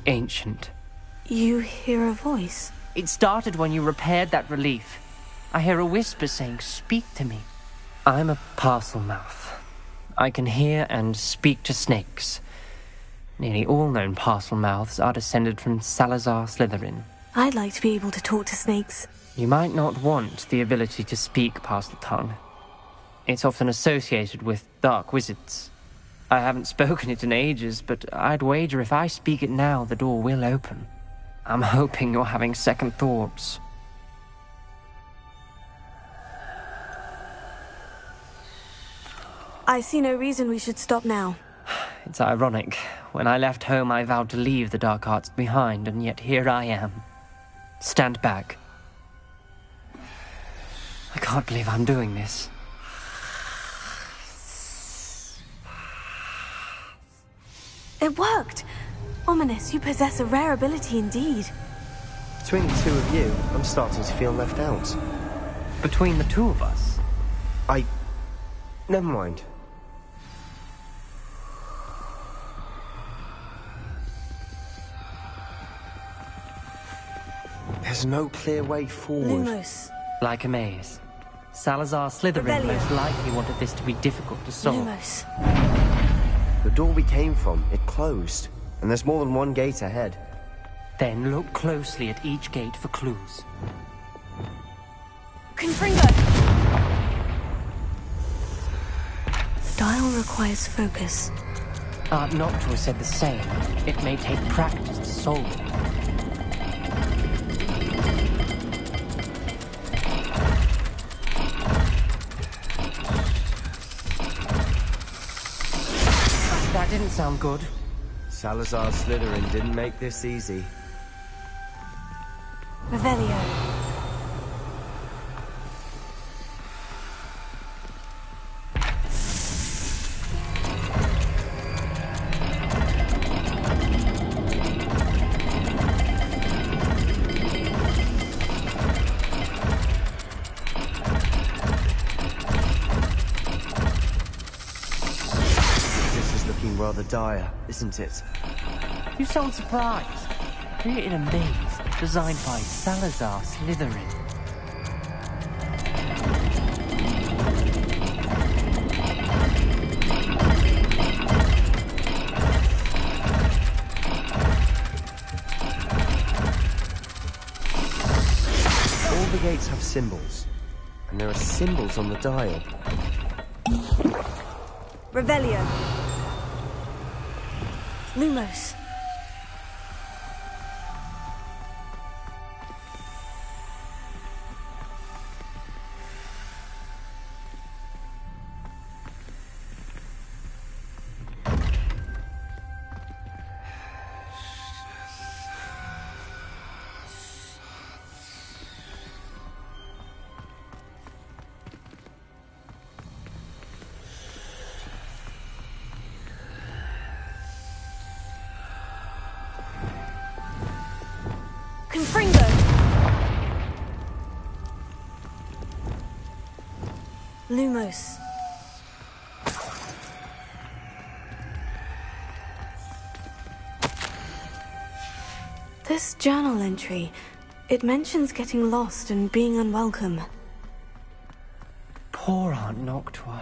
ancient. You hear a voice? It started when you repaired that relief. I hear a whisper saying, "Speak to me." I'm a parcel mouth. I can hear and speak to snakes. Nearly all known parcel mouths are descended from Salazar Slytherin. I'd like to be able to talk to snakes. You might not want the ability to speak past the tongue. It's often associated with dark wizards. I haven't spoken it in ages, but I'd wager if I speak it now, the door will open. I'm hoping you're having second thoughts. I see no reason we should stop now. It's ironic. When I left home, I vowed to leave the dark arts behind, and yet here I am. Stand back. I can't believe I'm doing this. It worked! Ominous, you possess a rare ability indeed. Between the two of you, I'm starting to feel left out. Between the two of us? Never mind. There's no clear way forward. Lumos. Like a maze. Salazar Slytherin Rebellion. most likely wanted this to be difficult to solve. Lumos. The door we came from, it closed. And there's more than one gate ahead. Then look closely at each gate for clues. Confringo! The dial requires focus. Art Noctua said the same. It may take practice to solve it. That didn't sound good. Salazar Slytherin didn't make this easy. Revelio. Rather dire, isn't it? You sound surprised. Created a maze designed by Salazar Slytherin. All the gates have symbols, and there are symbols on the dial. Revelio. Lumos. Confringo! Lumos. This journal entry, it mentions getting lost and being unwelcome. Poor Aunt Noctua.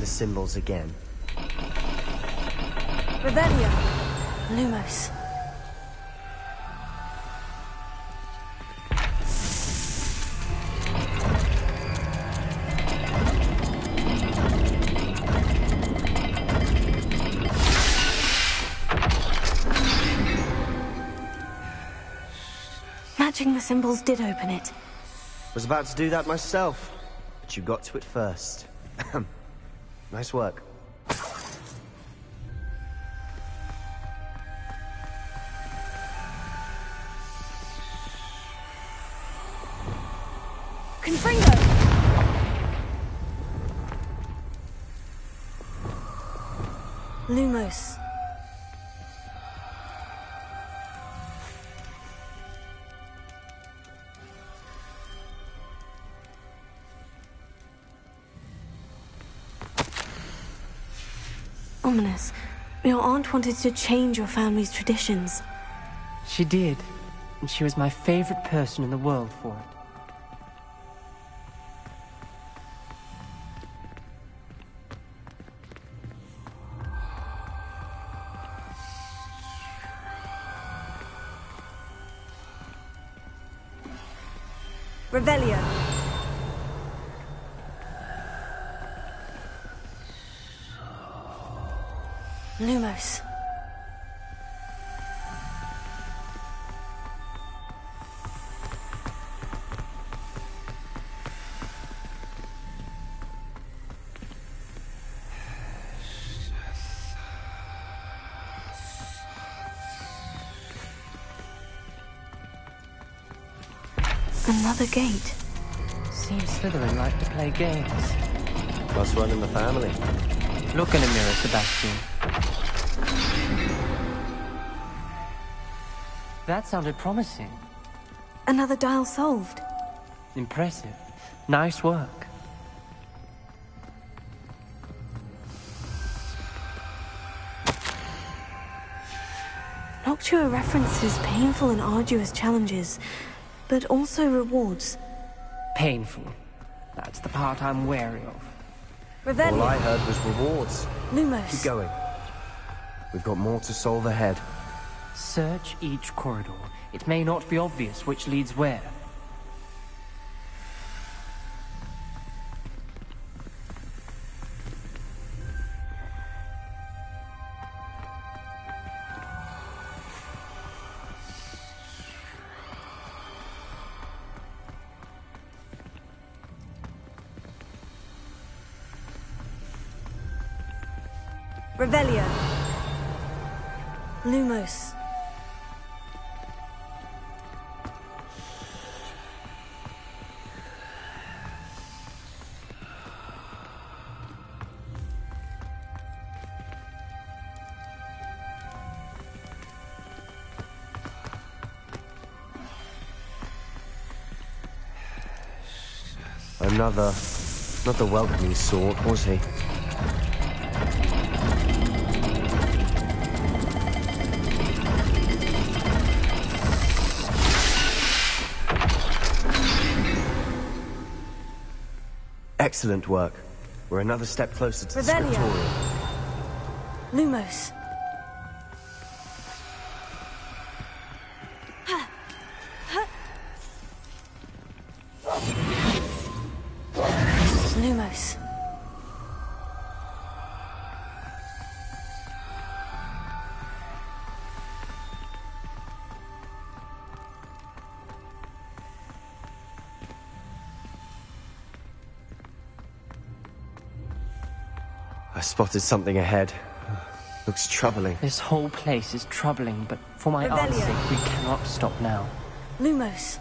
Symbols again. Revelio. Lumos. Matching the symbols did open it. Was about to do that myself, but you got to it first. Nice work. Confringo! Lumos. Ominous. Your aunt wanted to change your family's traditions. She did, and she was my favorite person in the world for it. Revelio. Lumos. Another gate. Seems Slytherin like to play games. Must run in the family. Look in a mirror, Sebastian. That sounded promising. Another dial solved. Impressive. Nice work. Noctua references painful and arduous challenges, but also rewards. Painful. That's the part I'm wary of. Revelio. All I heard was rewards. Lumos. Keep going. We've got more to solve ahead. Search each corridor. It may not be obvious which leads where. Revelio. Lumos. Another... not the welcoming sort, was he? Excellent work. We're another step closer to the Revelio. scriptorium. Lumos. Lumos. I spotted something ahead. Looks troubling. This whole place is troubling, but for my aunt's Revelio. sake, we cannot stop now. Lumos.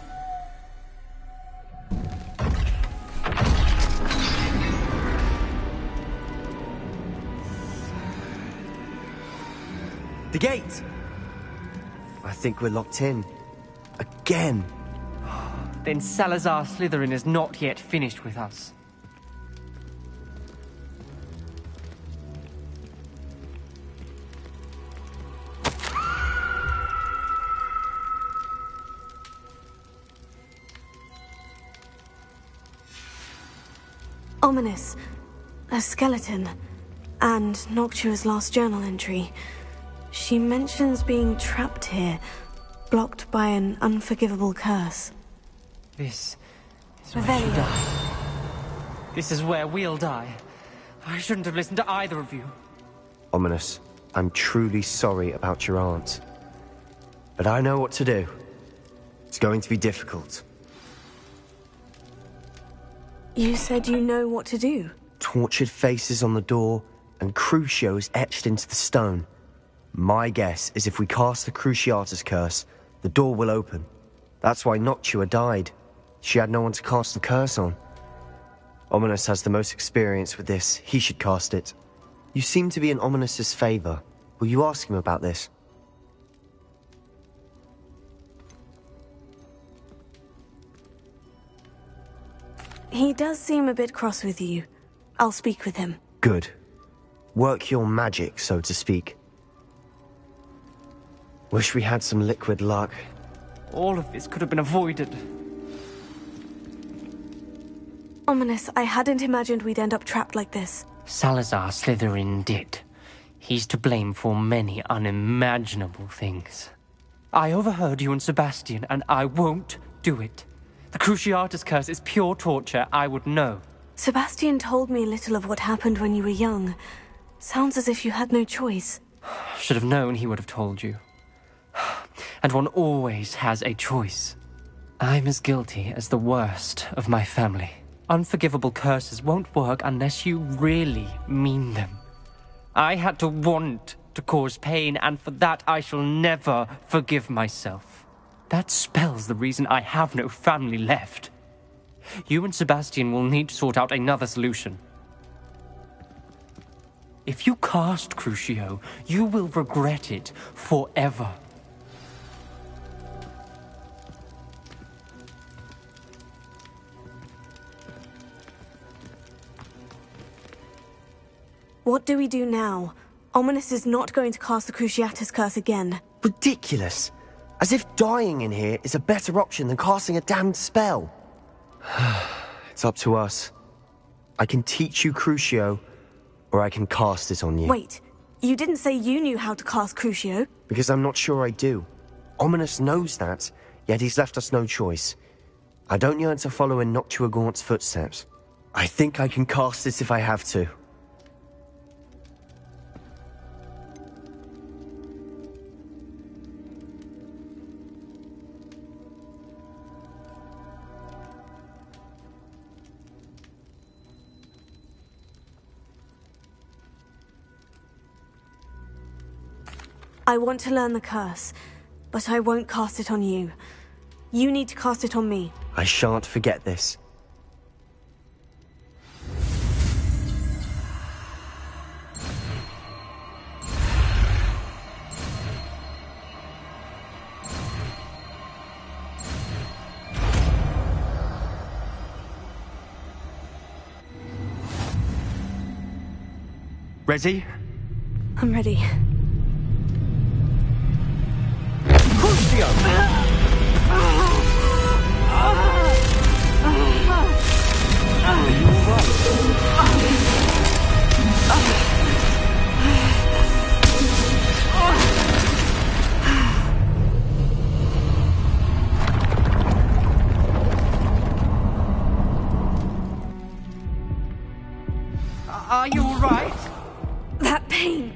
The gate! I think we're locked in. Again! Then Salazar Slytherin is not yet finished with us. Ominous. A skeleton. And Noctua's last journal entry. She mentions being trapped here, blocked by an unforgivable curse. This is where she Revelio. died. This is where we'll die. I shouldn't have listened to either of you. Ominous, I'm truly sorry about your aunt. But I know what to do. It's going to be difficult. You said you know what to do. Tortured faces on the door, and Crucios etched into the stone. My guess is if we cast the Cruciatus curse, the door will open. That's why Noctua died. She had no one to cast the curse on. Ominous has the most experience with this. He should cast it. You seem to be in Ominous's favor. Will you ask him about this? He does seem a bit cross with you. I'll speak with him. Good. Work your magic, so to speak. Wish we had some liquid luck. All of this could have been avoided. Ominous, I hadn't imagined we'd end up trapped like this. Salazar Slytherin did. He's to blame for many unimaginable things. I overheard you and Sebastian, and I won't do it. The Cruciatus curse is pure torture, I would know. Sebastian told me little of what happened when you were young. Sounds as if you had no choice. Should have known he would have told you. And one always has a choice. I'm as guilty as the worst of my family. Unforgivable curses won't work unless you really mean them. I had to want to cause pain, and for that I shall never forgive myself. That spells the reason I have no family left. You and Sebastian will need to sort out another solution. If you cast Crucio, you will regret it forever. What do we do now? Ominous is not going to cast the Cruciatus curse again. Ridiculous. As if dying in here is a better option than casting a damned spell. It's up to us. I can teach you Crucio, or I can cast it on you. Wait, you didn't say you knew how to cast Crucio? Because I'm not sure I do. Ominous knows that, yet he's left us no choice. I don't yearn to follow in Noctua Gaunt's footsteps. I think I can cast it if I have to. I want to learn the curse, but I won't cast it on you. You need to cast it on me. I shan't forget this. Ready? I'm ready. Are you all right? That pain.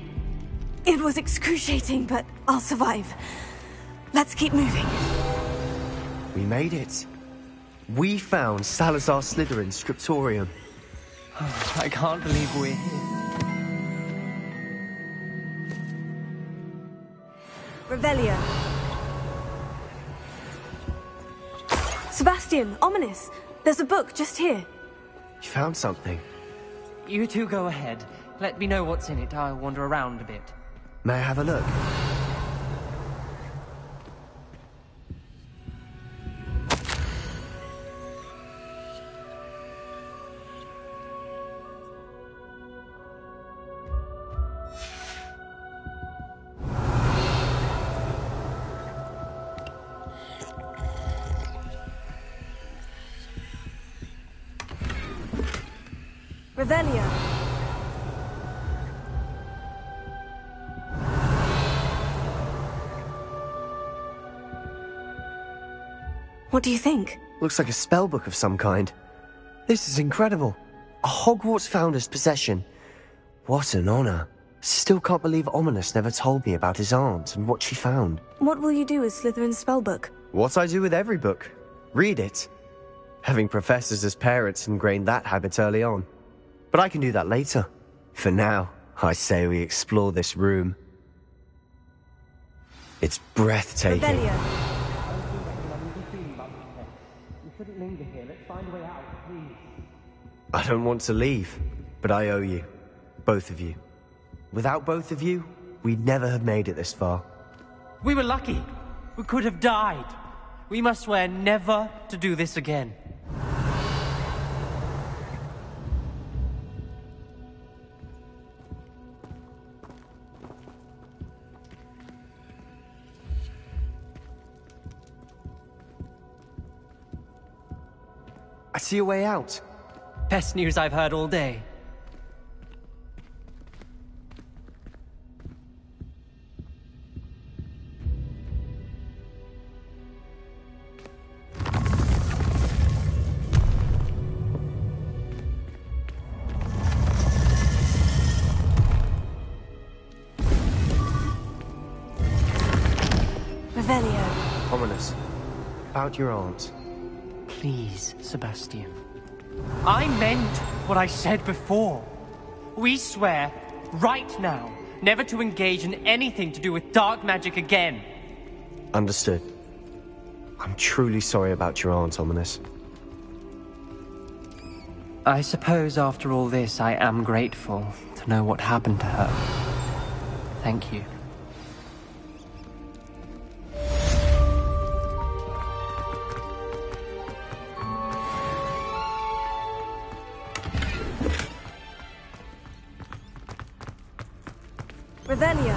It was excruciating, but I'll survive. Let's keep moving. We made it. We found Salazar Slytherin's scriptorium. I can't believe we're here. Revelio. Sebastian, Ominous. There's a book just here. You found something. You two go ahead. Let me know what's in it. I'll wander around a bit. May I have a look? Revelio. What do you think? Looks like a spellbook of some kind. This is incredible. A Hogwarts founder's possession. What an honor. Still can't believe Ominous never told me about his aunt and what she found. What will you do with Slytherin's spellbook? What I do with every book. Read it. Having professors as parents ingrained that habit early on. But I can do that later. For now, I say we explore this room. It's breathtaking. Revelio. shouldn't linger here. Let's find a way out, please. I don't want to leave, but I owe you. Both of you. Without both of you, we'd never have made it this far. We were lucky. We could have died. We must swear never to do this again. I see a way out. Best news I've heard all day. Revelio. Ominous. About your aunt. Please, Sebastian. I meant what I said before. We swear, right now, never to engage in anything to do with dark magic again. Understood. I'm truly sorry about your aunt, Ominous. I suppose after all this, I am grateful to know what happened to her. Thank you. Revelio.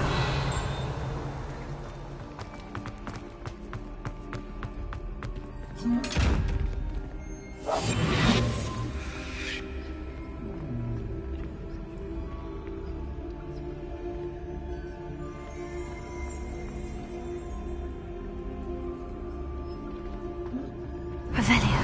Revelio.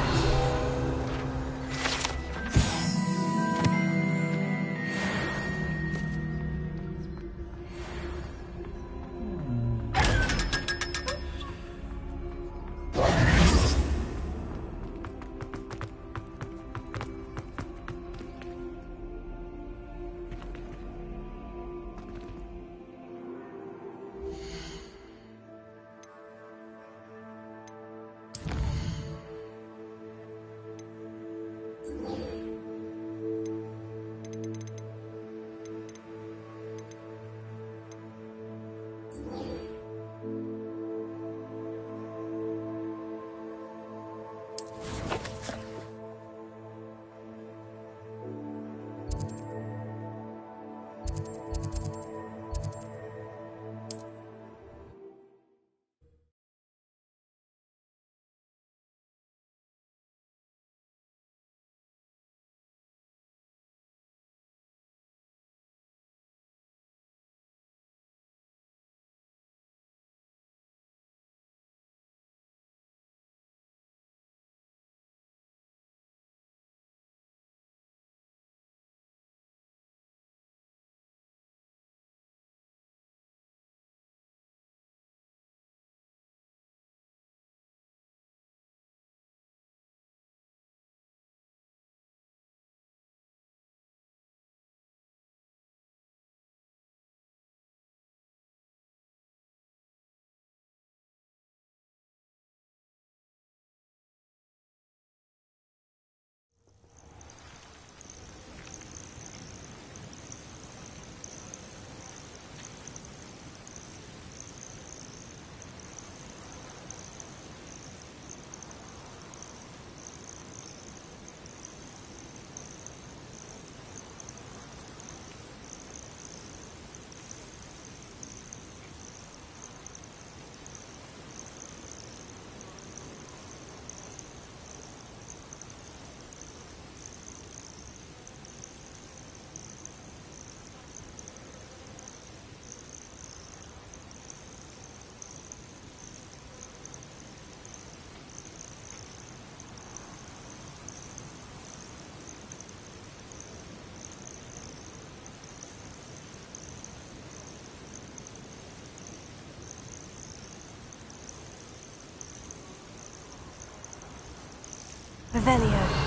Revelio.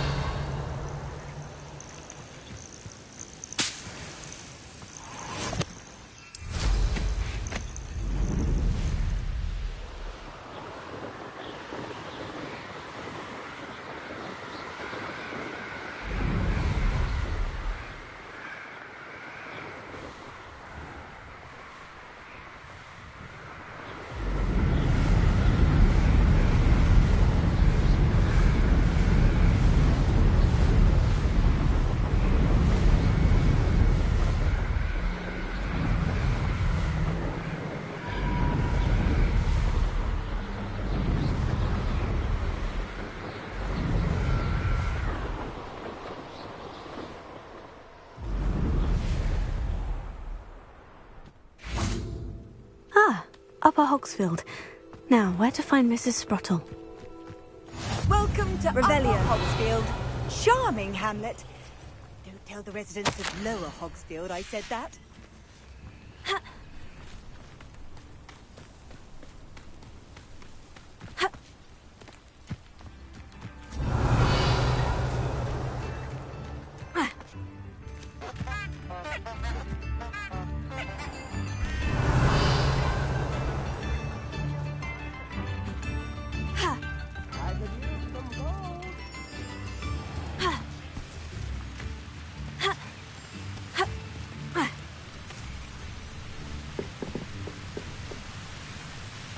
Upper Hogsfield. Now, where to find Mrs. Sprottle? Welcome to Revelio. Upper Hogsfield. Charming hamlet. Don't tell the residents of Lower Hogsfield I said that.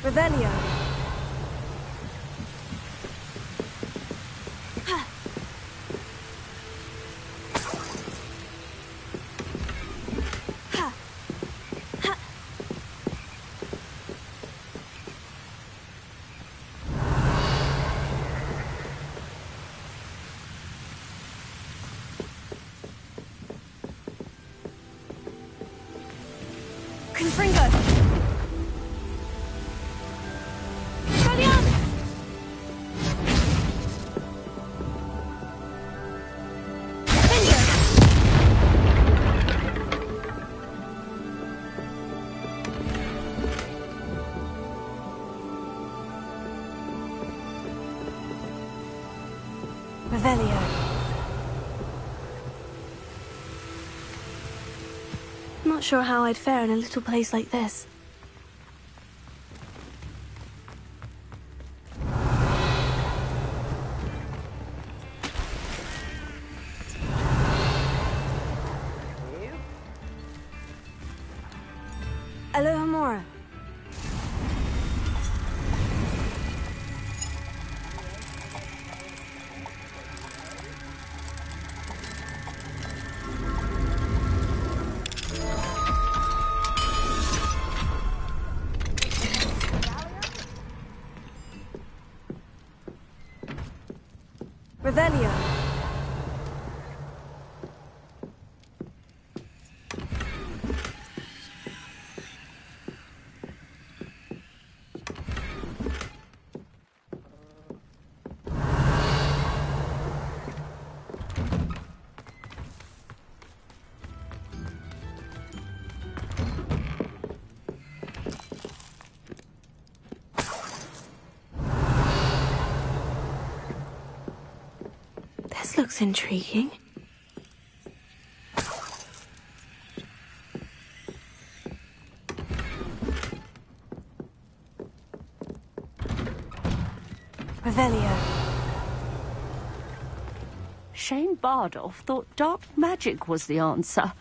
Revelio. Confringo. Revelio. Not sure how I'd fare in a little place like this. Aloha Mora. Revelio. This looks intriguing. Revelio. Shane Bardolph thought dark magic was the answer.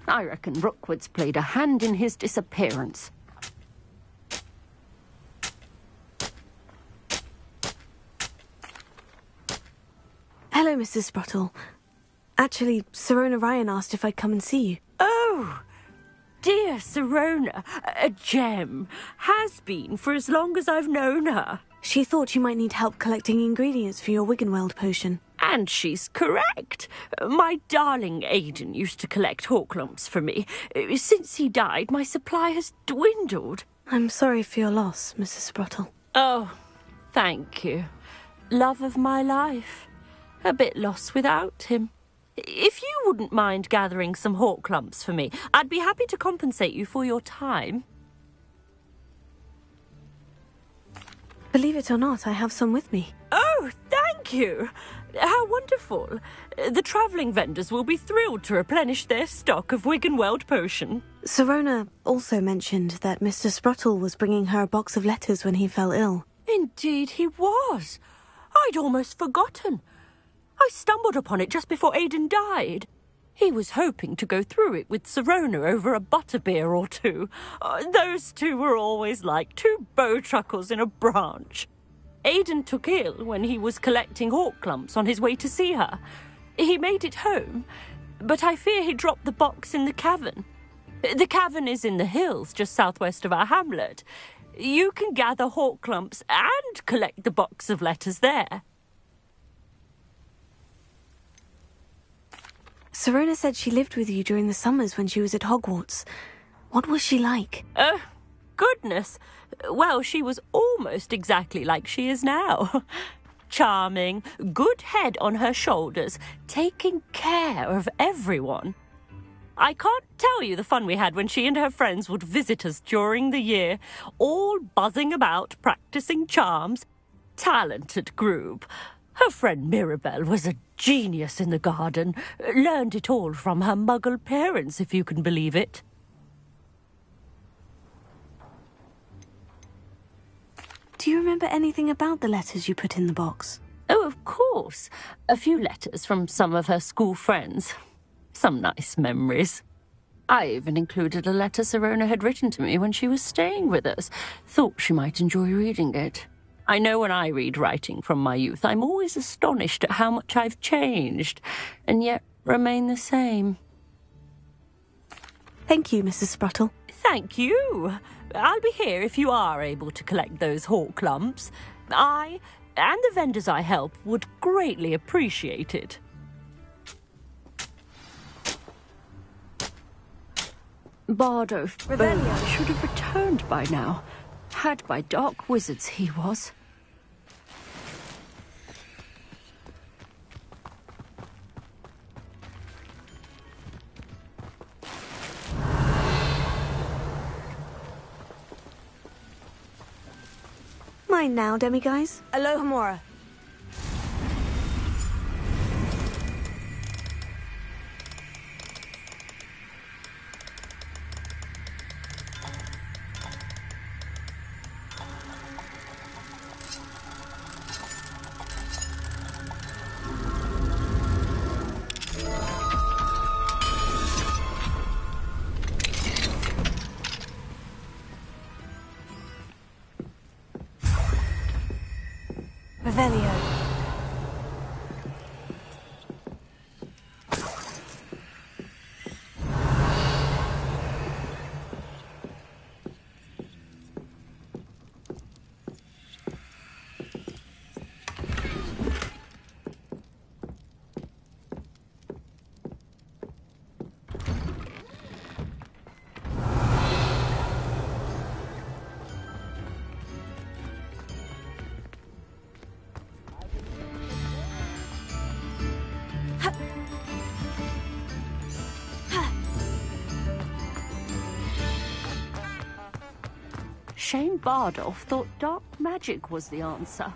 I reckon Rookwood's played a hand in his disappearance. Hello, Mrs. Sprottle. Actually, Sirona Ryan asked if I'd come and see you. Oh, dear Sirona, a gem. Has been for as long as I've known her. She thought you might need help collecting ingredients for your Wiggenweld potion. And she's correct. My darling Aidan used to collect hawk lumps for me. Since he died, my supply has dwindled. I'm sorry for your loss, Mrs. Sprottle. Oh, thank you. Love of my life. A bit lost without him. If you wouldn't mind gathering some hawk lumps for me, I'd be happy to compensate you for your time. Believe it or not, I have some with me. Oh, thank you. How wonderful. The travelling vendors will be thrilled to replenish their stock of Wiggenweld potion. Sirona also mentioned that Mr. Sprottle was bringing her a box of letters when he fell ill. Indeed he was. I'd almost forgotten. I stumbled upon it just before Aidan died. He was hoping to go through it with Sirona over a butterbeer or two. Those two were always like two bowtruckles in a branch. Aidan took ill when he was collecting hawk lumps on his way to see her. He made it home, but I fear he dropped the box in the cavern. The cavern is in the hills just southwest of our hamlet. You can gather hawk lumps and collect the box of letters there. Sirona said she lived with you during the summers when she was at Hogwarts. What was she like? goodness. Well, she was almost exactly like she is now. Charming, good head on her shoulders, taking care of everyone. I can't tell you the fun we had when she and her friends would visit us during the year, all buzzing about, practicing charms. Talented group. Her friend Mirabelle was a genius in the garden. Learned it all from her muggle parents, if you can believe it. Do you remember anything about the letters you put in the box? Oh, of course. A few letters from some of her school friends. Some nice memories. I even included a letter Sirona had written to me when she was staying with us. Thought she might enjoy reading it. I know when I read writing from my youth, I'm always astonished at how much I've changed, and yet remain the same. Thank you, Mrs. Spruttle. Thank you. I'll be here if you are able to collect those hawk lumps. I, and the vendors I help, would greatly appreciate it. Bardolph should have returned by now. Had by dark wizards he was. Mine now, demiguise. Alohomora. Revelio. Shane Bardolph thought dark magic was the answer.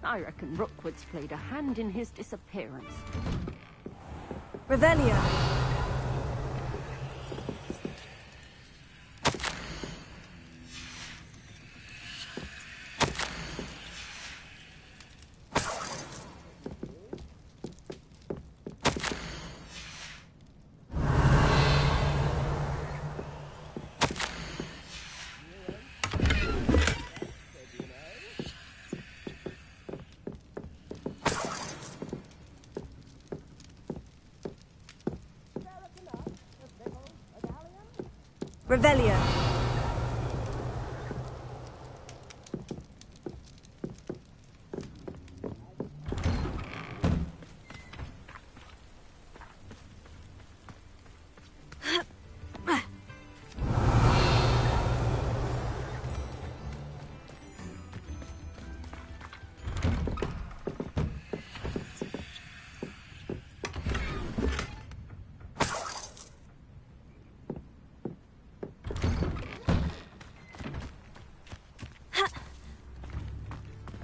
I reckon Rookwood's played a hand in his disappearance. Revelio. Revelio.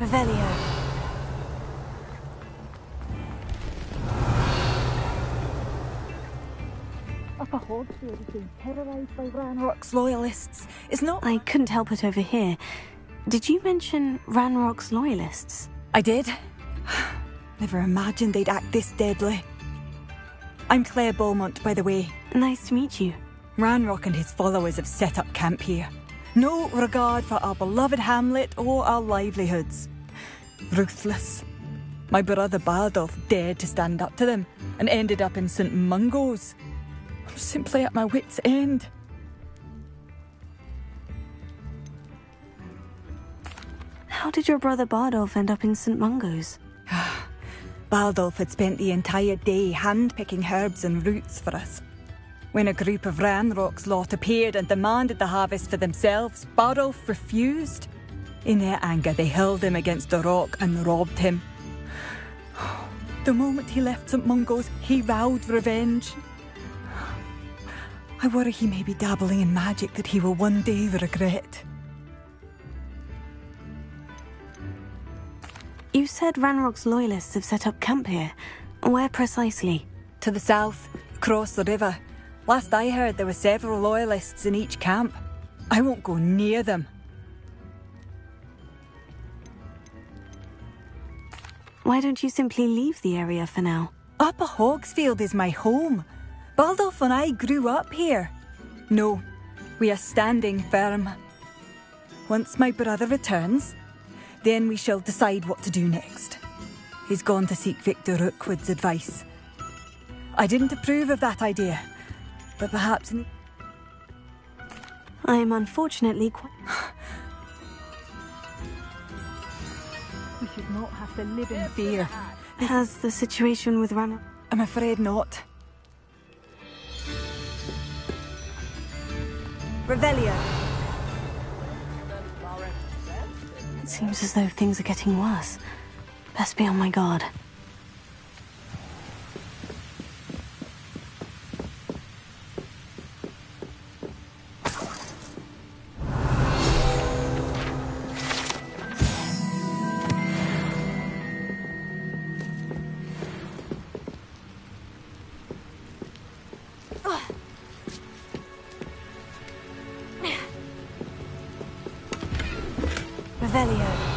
Revelio. Upper Hogsfield is being terrorised by Ranrock's loyalists. It's not... I couldn't help it over here. Did you mention Ranrock's loyalists? I did. Never imagined they'd act this deadly. I'm Claire Beaumont, by the way. Nice to meet you. Ranrock and his followers have set up camp here. No regard for our beloved hamlet or our livelihoods. Ruthless. My brother Bardolph dared to stand up to them and ended up in St. Mungo's. I'm simply at my wit's end. How did your brother Bardolph end up in St. Mungo's? Bardolph had spent the entire day hand-picking herbs and roots for us. When a group of Ranrock's lot appeared and demanded the harvest for themselves, Bardolph refused. In their anger, they hurled him against a rock and robbed him. The moment he left St. Mungo's, he vowed revenge. I worry he may be dabbling in magic that he will one day regret. You said Ranrock's loyalists have set up camp here. Where precisely? To the south, across the river. Last I heard, there were several loyalists in each camp. I won't go near them. Why don't you simply leave the area for now? Upper Hogsfield is my home. Baldolph and I grew up here. No, we are standing firm. Once my brother returns, then we shall decide what to do next. He's gone to seek Victor Rookwood's advice. I didn't approve of that idea, but perhaps in... I am unfortunately quite... We should not have to live in fear. Has the situation with Ranrock... I'm afraid not. Revelio. It seems as though things are getting worse. Best be on my guard. Revelio.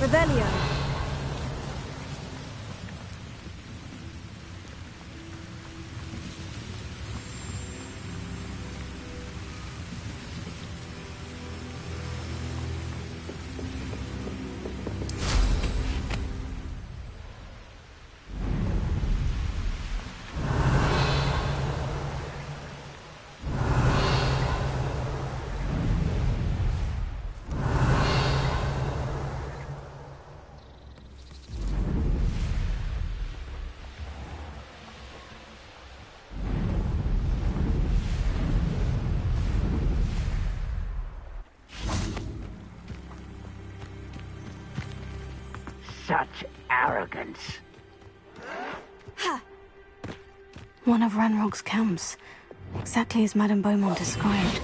Revelio. Such arrogance. One of Ranrock's camps. Exactly as Madame Beaumont described.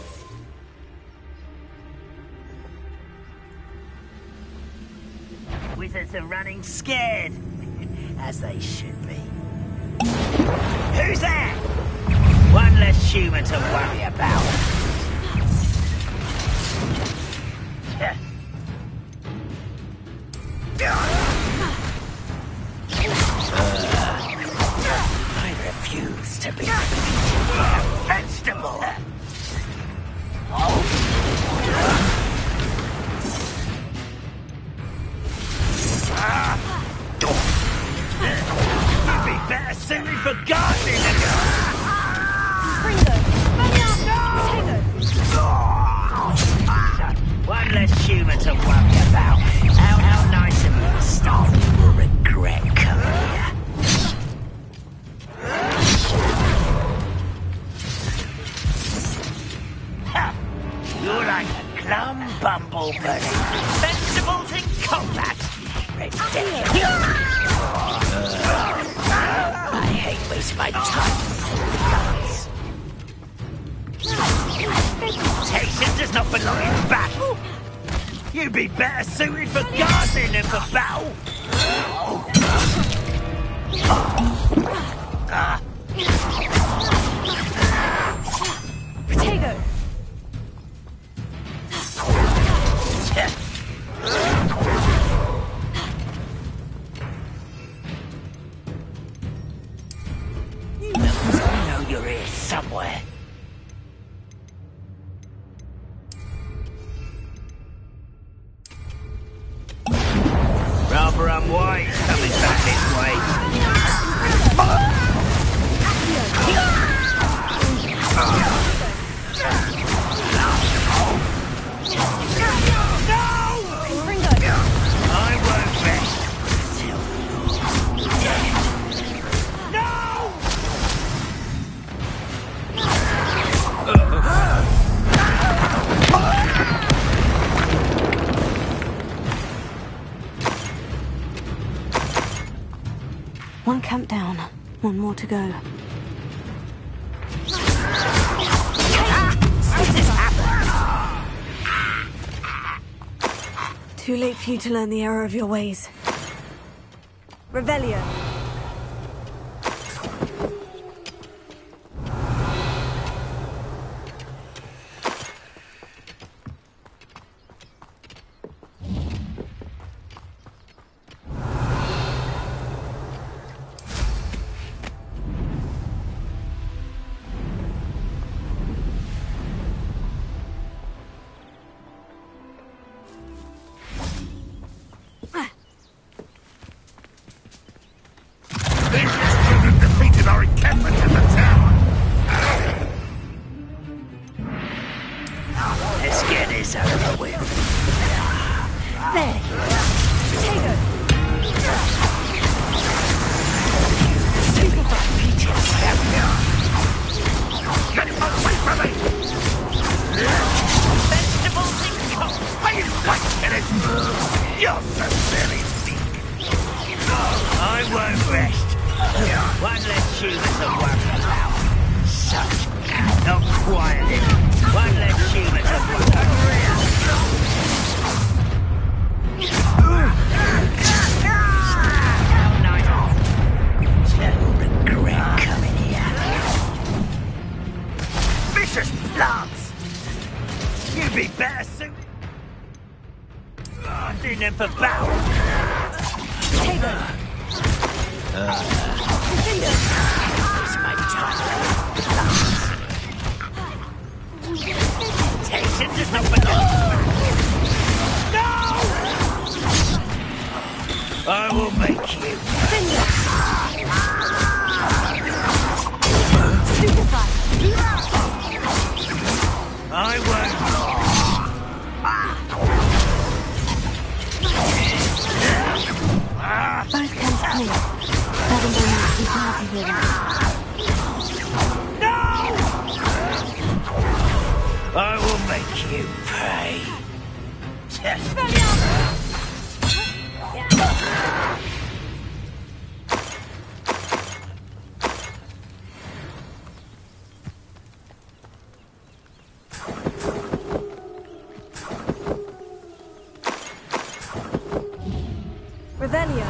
Wizards are running scared. As they should be. Who's that? One less human to worry about. burning vegetables in combat. Ridiculous. I hate wasting my time. Reputation does not belong in battle. You'd be better suited for gardening than for battle. Potato! I know you're here somewhere. Rather unwise coming back this way. I won't rest till you're dead. No! One camp down, one more to go. Too late for you to learn the error of your ways. Revelio. Defeated our encampment in the tower. Let's get this over with. There. Potato. Get away from me! Vegetables in combat. Are you quite finished? You're so very weak. I won't rest. One less human to worry about. Such not quietly. One less human to worry about. How nice. You'll regret coming here. Vicious plants! You'd be better suited. Gardening than for battle. Potato. It's my time. Temptation does not belong. No! I will make you. Stupefy. I won't. Both camps clear. Seven donuts and party with us. No! I will make you pay. Revelio.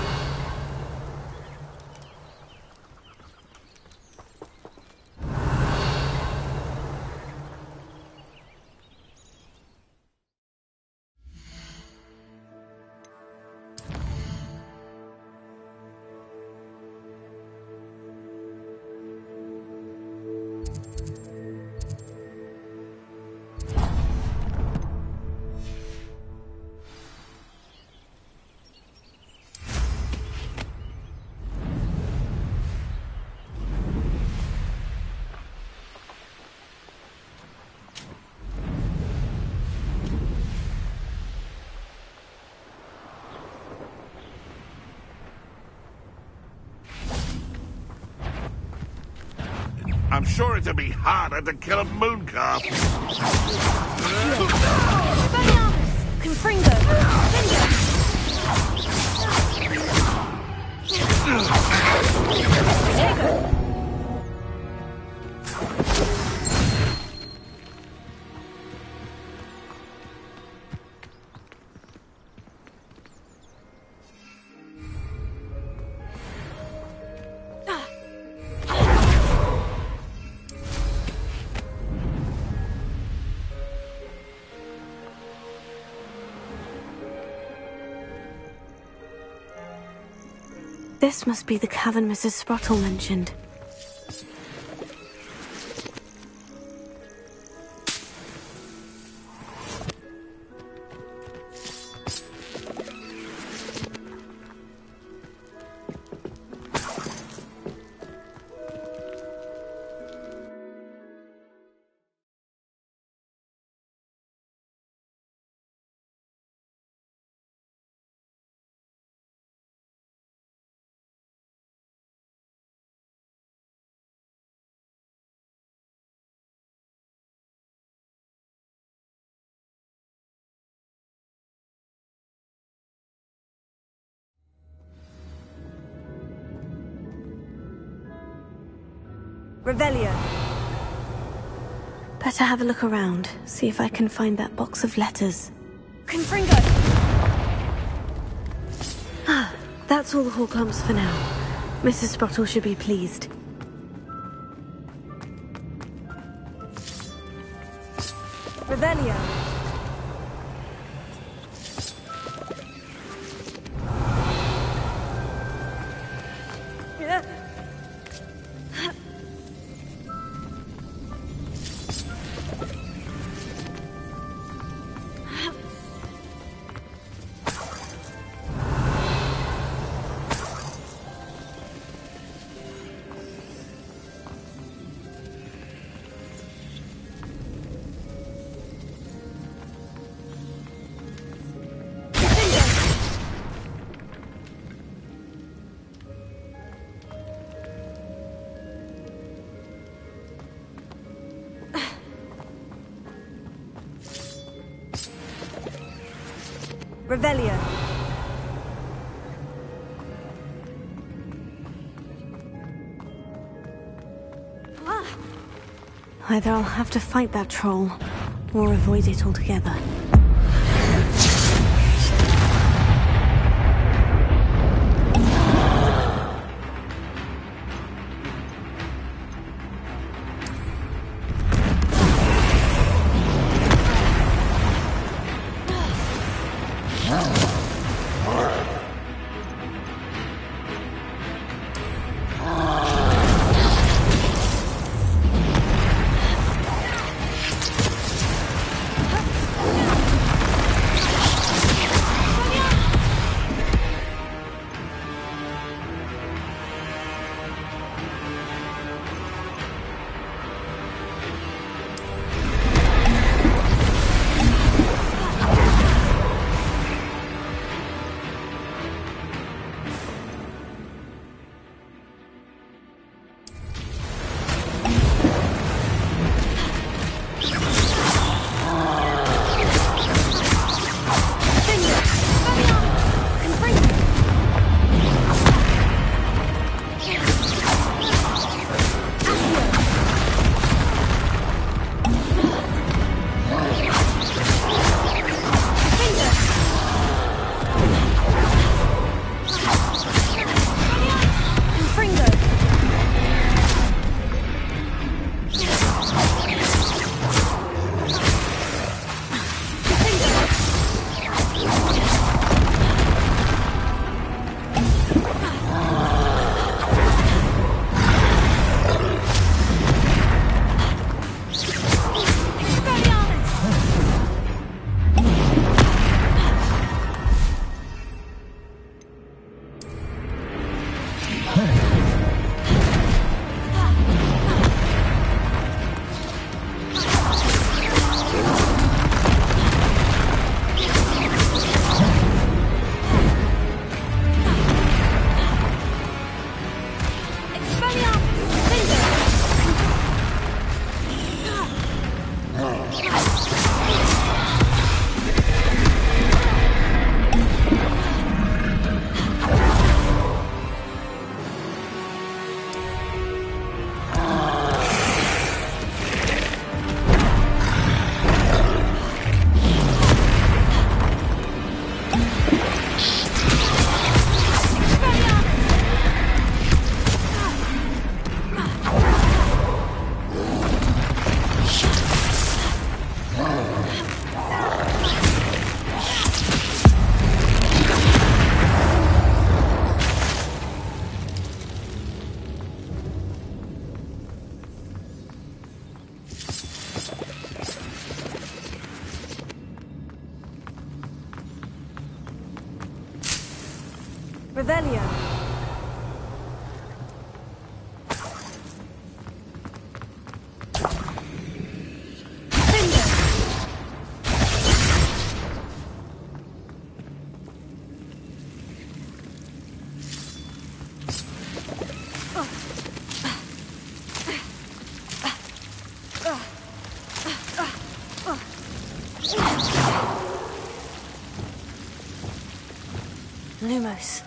I'm sure it'd be harder to kill a mooncalf. Expelliarmus! Confringo! This must be the cavern Mrs. Sprottle mentioned. Revelio. Better have a look around, see if I can find that box of letters. Confringo! Ah, that's all the Horklumps for now. Mrs. Sprottle should be pleased. Revelio. Revelio. Either I'll have to fight that troll, or avoid it altogether. Revelio. Lumos.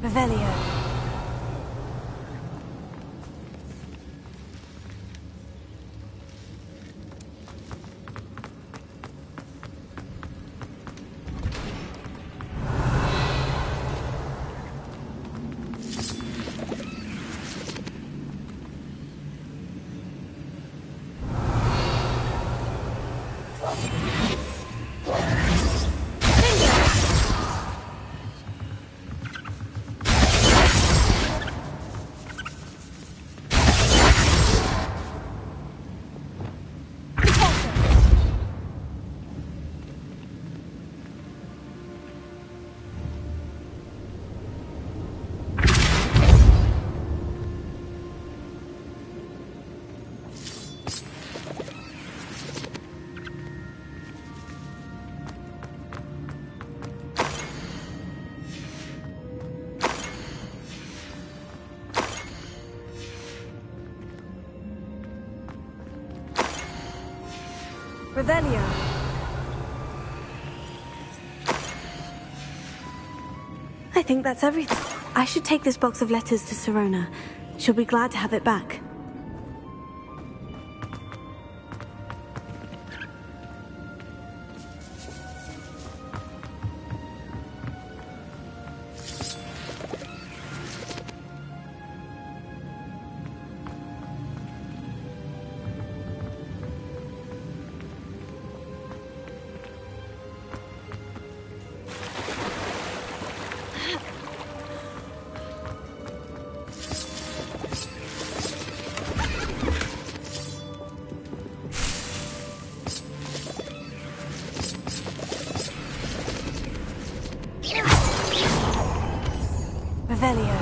Revelio. Revelio. I think that's everything. I should take this box of letters to Sirona. She'll be glad to have it back. Revelio.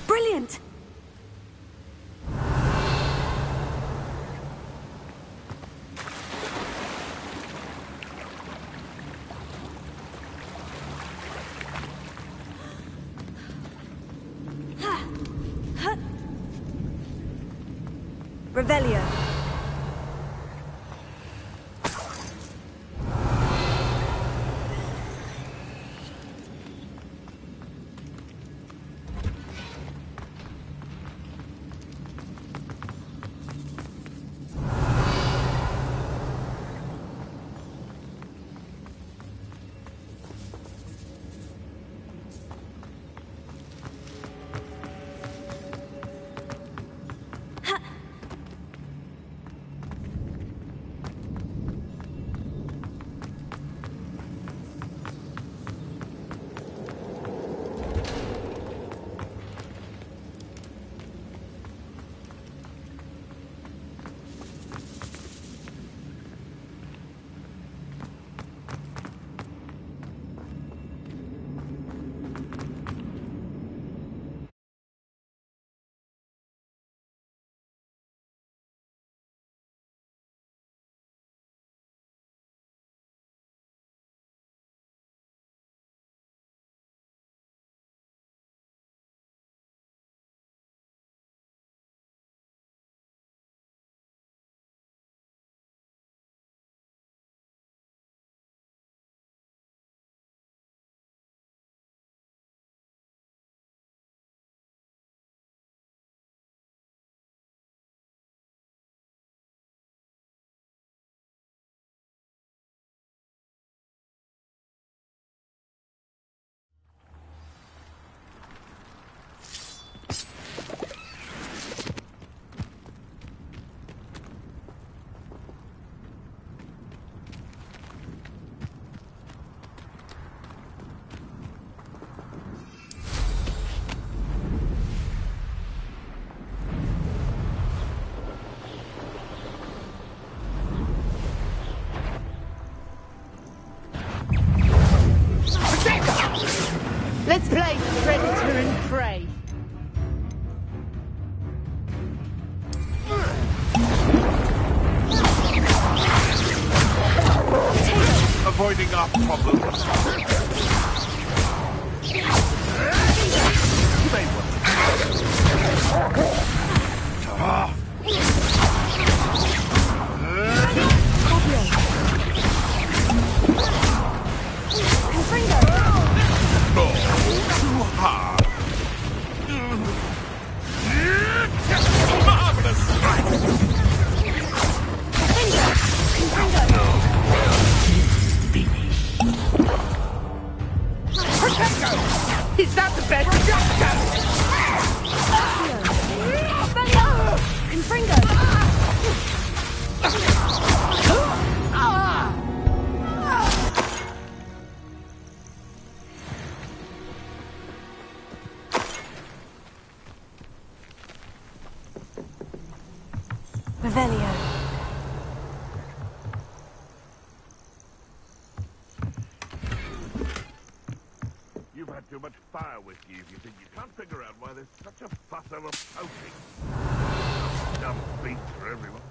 Brilliant! Revelio. problems. You may want to. No, too hard. Marvelous strike. Protecto! Is that the best Protecto? Confringo! Revelio. You've had too much fire with you if you think you can't figure out why there's such a fuss over poking. Dumb beats for everyone.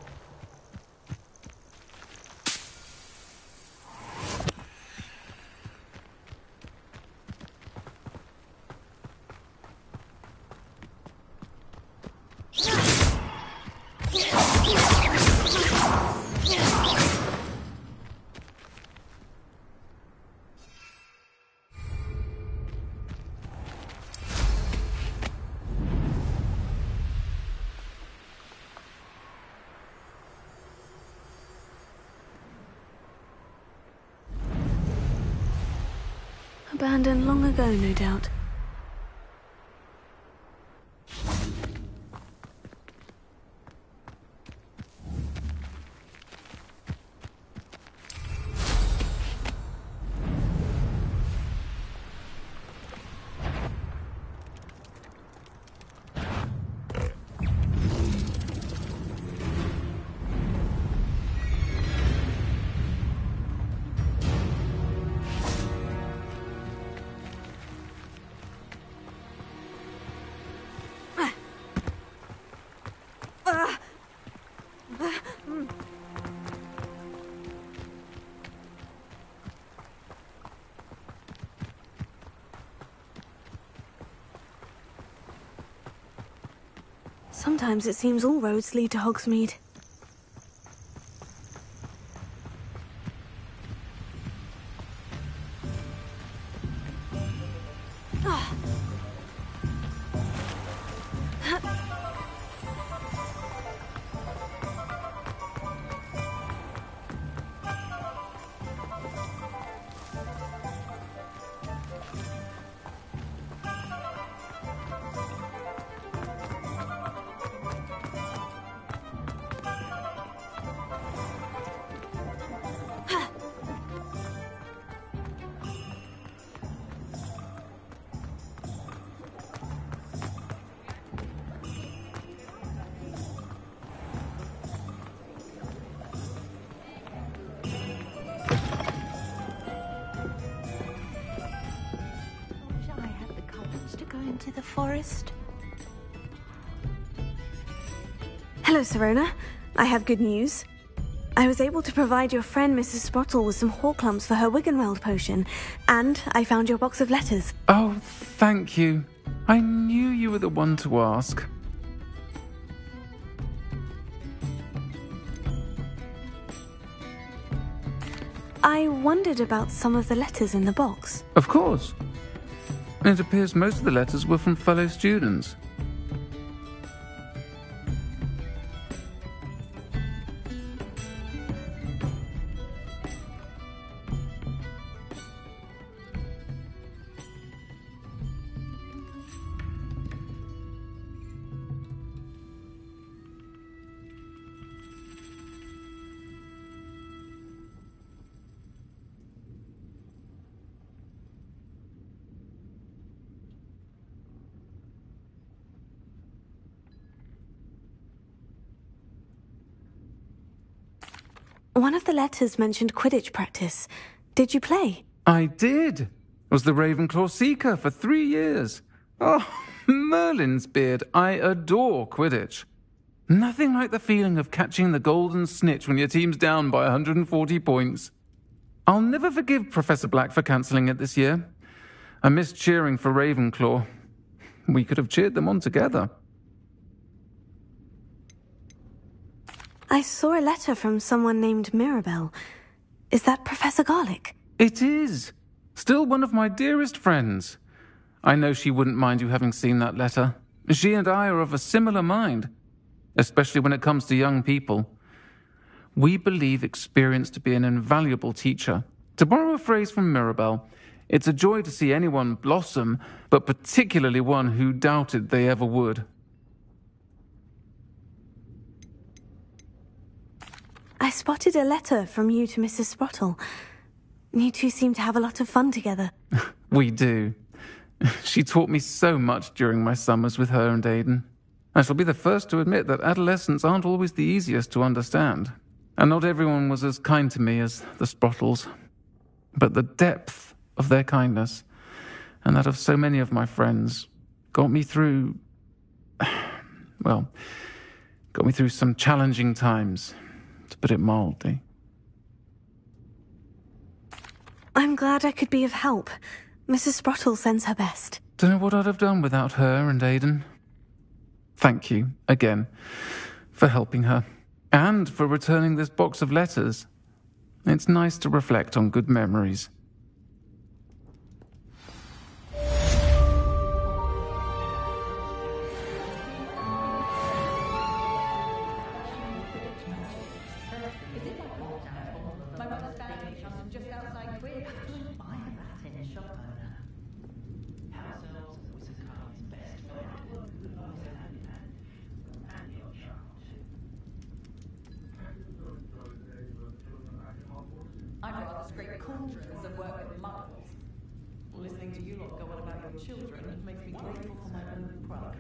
Abandoned long ago, no doubt. Sometimes it seems all roads lead to Hogsmeade. Into the forest. Hello, Serona. I have good news. I was able to provide your friend Mrs. Sprottle with some Horklumps for her Wiggenweld potion, and I found your box of letters. Oh, thank you. I knew you were the one to ask. I wondered about some of the letters in the box. Of course. It appears most of the letters were from fellow students. One of the letters mentioned Quidditch practice. Did you play? I did. Was the Ravenclaw Seeker for 3 years. Oh, Merlin's beard. I adore Quidditch. Nothing like the feeling of catching the golden snitch when your team's down by 140 points. I'll never forgive Professor Black for cancelling it this year. I missed cheering for Ravenclaw. We could have cheered them on together. I saw a letter from someone named Mirabelle. Is that Professor Garlick? It is. Still one of my dearest friends. I know she wouldn't mind you having seen that letter. She and I are of a similar mind, especially when it comes to young people. We believe experience to be an invaluable teacher. To borrow a phrase from Mirabelle, it's a joy to see anyone blossom, but particularly one who doubted they ever would. I spotted a letter from you to Mrs. Sprottle. You two seem to have a lot of fun together. We do. She taught me so much during my summers with her and Aiden. I shall be the first to admit that adolescents aren't always the easiest to understand. And not everyone was as kind to me as the Sprottles. But the depth of their kindness, and that of so many of my friends, got me through... well, got me through some challenging times, to put it mildly. I'm glad I could be of help. Mrs. Sprottle sends her best. Don't know what I'd have done without her and Aiden. Thank you, again, for helping her, and for returning this box of letters. It's nice to reflect on good memories. I'd rather scrape cauldrons than work with muggles. Listening to you lot go on about your children makes me grateful for my own product.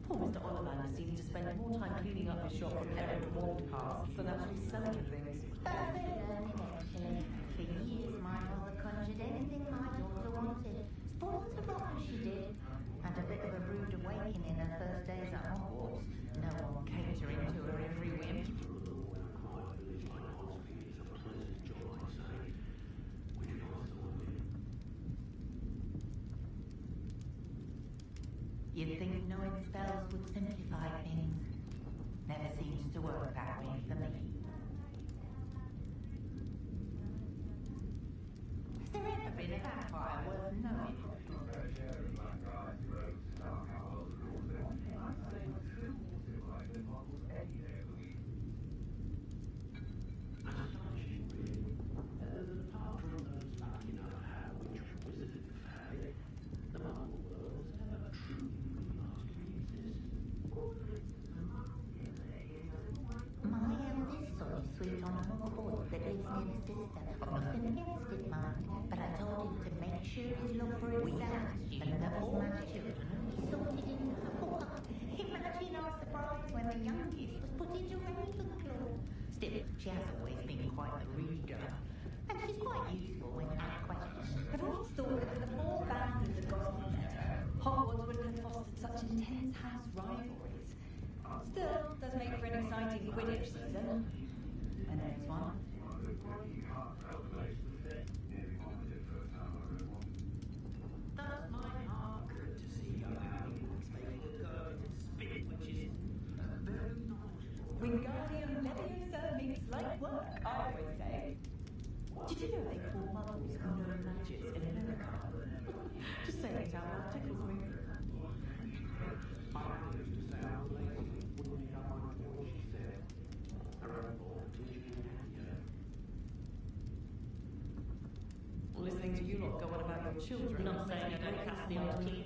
Poor Mr. Ollivander seems to spend more time cleaning up his shop repairing dwarf parts than actually selling things. That's very learning, actually. For years, my mother conjured anything my daughter wanted. Spoiled her rotten, she did. Had a bit of a rude awakening her first days at Hogwarts. No one catering to her every whim. You'd think knowing spells would simplify things. Never seems to work that way for me. Has there ever been a vampire worth knowing? Sweet on Hogwarts that lives near the sister. Nothing against it, mind, but I told him to make sure his love for his son and that all my children he sorted in Hogwarts. Imagine our surprise when the youngest was put into Ravenclaw. Still, she has always been quite the reader, and she's quite useful when asked questions. I've always thought that the more founders had gotten better, Hogwarts wouldn't have fostered such intense house rivalries. Still, does make for an exciting Quidditch season. And next one. Does my heart good to see young animals making a go at spirit witches? Very naughty. Wingardium Leviosa means light work, I always say. Did you know they call muggles known magics in America? Just saying it out loud tickles me. Listening to you lot go on about your children. Not saying I don't cast the odd kid.